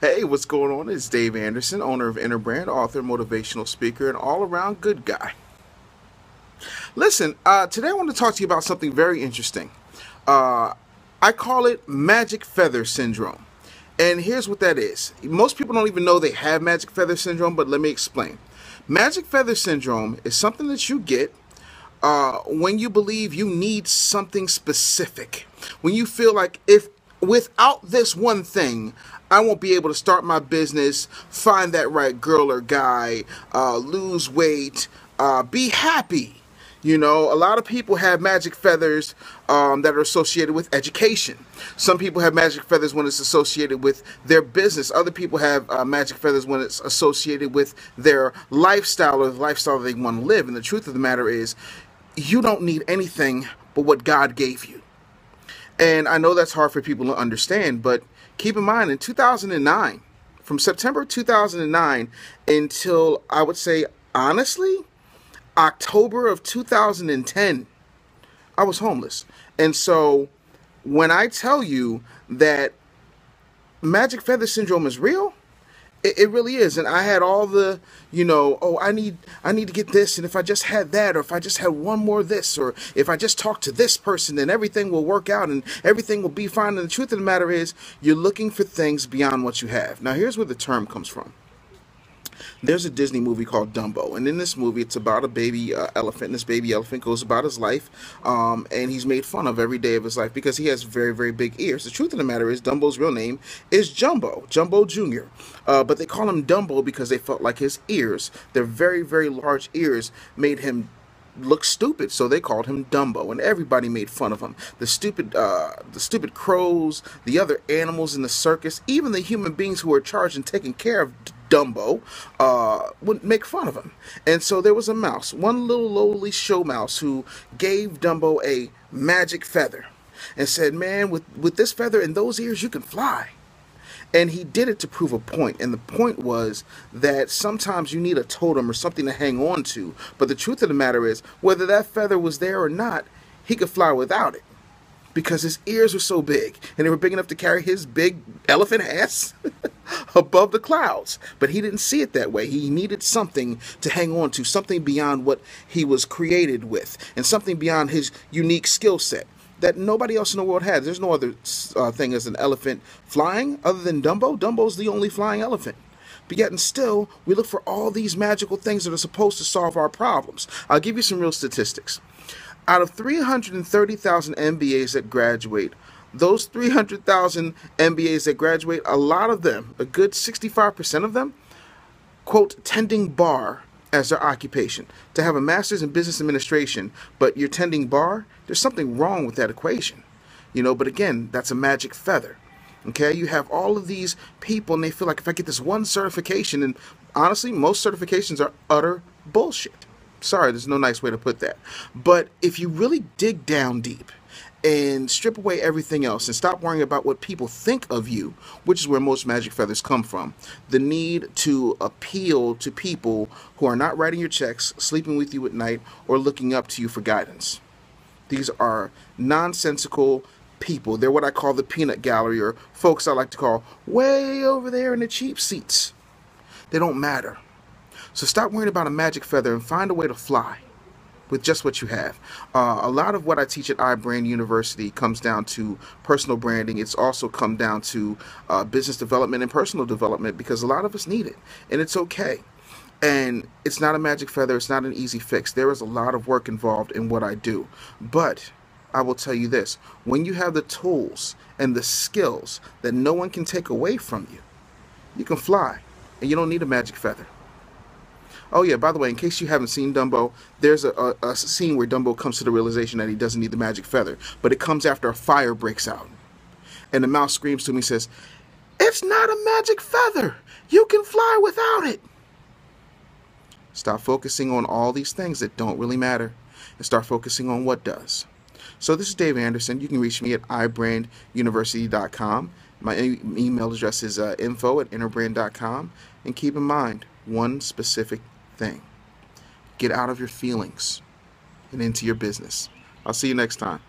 Hey, what's going on? It's Dave Anderson, owner of Interbrand, author, motivational speaker, and all around good guy. Listen, today I want to talk to you about something very interesting. Uh, I call it magic feather syndrome. And here's what that is. Most people don't even know they have magic feather syndrome, but let me explain. Magic feather syndrome is something that you get when you believe you need something specific. When you feel like if without this one thing, I won't be able to start my business, find that right girl or guy, lose weight, be happy. You know, a lot of people have magic feathers that are associated with education. Some people have magic feathers when it's associated with their business. Other people have magic feathers when it's associated with their lifestyle or the lifestyle they want to live. And the truth of the matter is, you don't need anything but what God gave you. And I know that's hard for people to understand, but keep in mind in 2009, from September 2009 until I would say, honestly, October of 2010, I was homeless. And so when I tell you that magic feather syndrome is real, it really is. And I had all the, oh, I need to get this, and if I just had that, or if I just had one more of this, or if I just talk to this person, then everything will work out and everything will be fine. And the truth of the matter is, you're looking for things beyond what you have. Now, here's where the term comes from. There's a Disney movie called Dumbo, and in this movie, it's about a baby elephant, and this baby elephant goes about his life, and he's made fun of every day of his life because he has very, very big ears. The truth of the matter is, Dumbo's real name is Jumbo Jr., but they call him Dumbo because they felt like his ears, their very, very large ears, made him look stupid, so they called him Dumbo, and everybody made fun of him. The stupid crows, the other animals in the circus, even the human beings who were charged and taking care of Dumbo, would make fun of him. And so there was a mouse, one little lowly show mouse, who gave Dumbo a magic feather and said, man, with this feather and those ears, you can fly. And he did it to prove a point. And the point was that sometimes you need a totem or something to hang on to. But the truth of the matter is, whether that feather was there or not, he could fly without it. Because his ears were so big, and they were big enough to carry his big elephant ass above the clouds. But he didn't see it that way. He needed something to hang on to, something beyond what he was created with, and something beyond his unique skill set that nobody else in the world has. There's no other thing as an elephant flying other than Dumbo. Dumbo's the only flying elephant. But yet and still, we look for all these magical things that are supposed to solve our problems. I'll give you some real statistics. Out of 330,000 MBAs that graduate, those 300,000 MBAs that graduate, a lot of them, a good 65% of them, quote, tending bar as their occupation. To have a master's in business administration, but you're tending bar, there's something wrong with that equation. But again, that's a magic feather. Okay, you have all of these people, and they feel like if I get this one certification, and honestly, most certifications are utter bullshit. Sorry, there's no nice way to put that. But if you really dig down deep and strip away everything else and stop worrying about what people think of you, which is where most magic feathers come from, the need to appeal to people who are not writing your checks, sleeping with you at night, or looking up to you for guidance. These are nonsensical people. They're what I call the peanut gallery, or folks I like to call way over there in the cheap seats. They don't matter. So stop worrying about a magic feather and find a way to fly with just what you have. A lot of what I teach at iBrand University comes down to personal branding. It's also come down to business development and personal development, because a lot of us need it, and it's okay. And it's not a magic feather. It's not an easy fix. There is a lot of work involved in what I do. But I will tell you this, when you have the tools and the skills that no one can take away from you, you can fly, and you don't need a magic feather. Oh yeah, by the way, in case you haven't seen Dumbo, there's a scene where Dumbo comes to the realization that he doesn't need the magic feather, but it comes after a fire breaks out. And the mouse screams to me and says, "It's not a magic feather! You can fly without it!" Stop focusing on all these things that don't really matter, and start focusing on what does. So this is Dave Anderson. You can reach me at ibranduniversity.com. My email address is info@interbrand.com. And keep in mind, one specific thing. Get out of your feelings and into your business. I'll see you next time.